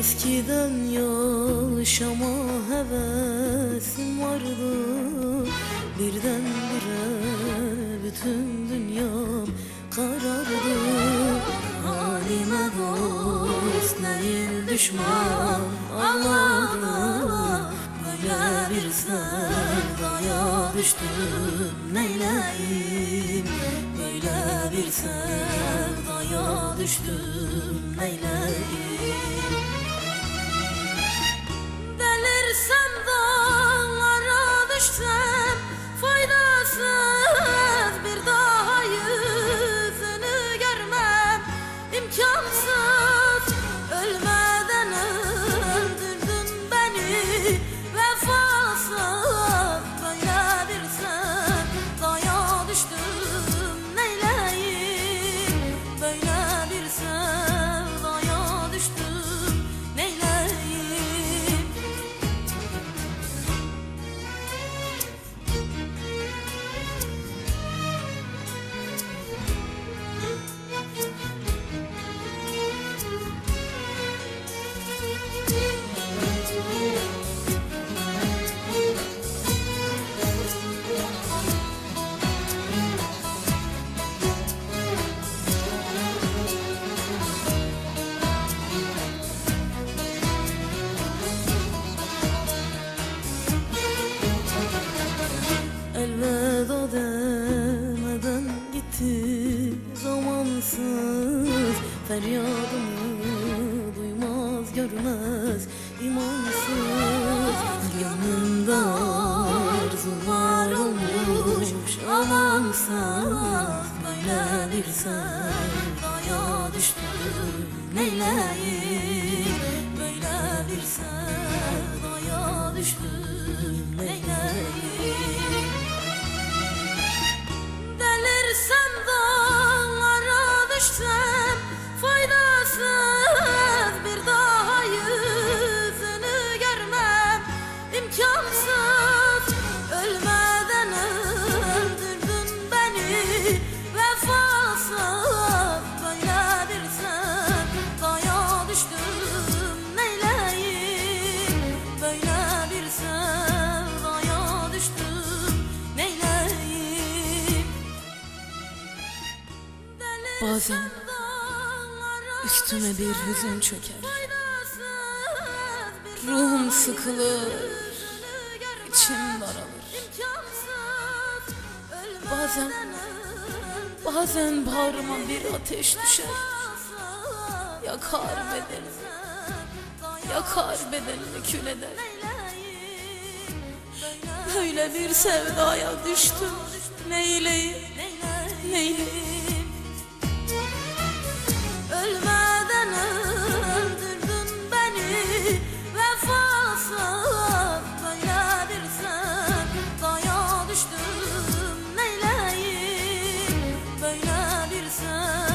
Eskiden yaşama hevesim vardı, birdenbire bütün dünyam karardı. Halime dost değil düşman ağladı. Böyle bir sevdaya düştüm neyleyim, böyle bir sevdaya düştüm neyleyim. Delirsem dağlara düşsem faydasız, bir daha yüzünü görmem imkansız. Ölmeden öldürdün beni vefasız, böyle bir sevdaya düştüm neyleyim, böyle bir sevdaya düştüm neyleyim. Elveda demeden gitti zamansız, feryadımı duymaz görmez imansız. Gönlümde arzular olmuş amansız, böyle bir sevdaya düştüm neyleyim, böyle bir sevdaya düştüm neyleyim. Delirsem dağlara düşsem faydasız, bir daha yüzünü görmem imkansız. Ölmeden öldürdün beni vefasız, böyle bir sevdaya düştüm neyleyim, böyle bir sevdaya düştüm neyleyim. Bazen üstüme bir hüzün çöker, ruhum sıkılır, içim daralır. Bazen bağrıma bir ateş düşer, yakar bedenimi kül eder. Böyle bir sevdaya düştüm neyleyim, neyleyim. Ölmeden öldürdün beni vefasız, böyle bir sevdaya düştüm neyleyim, böyle bir sevdaya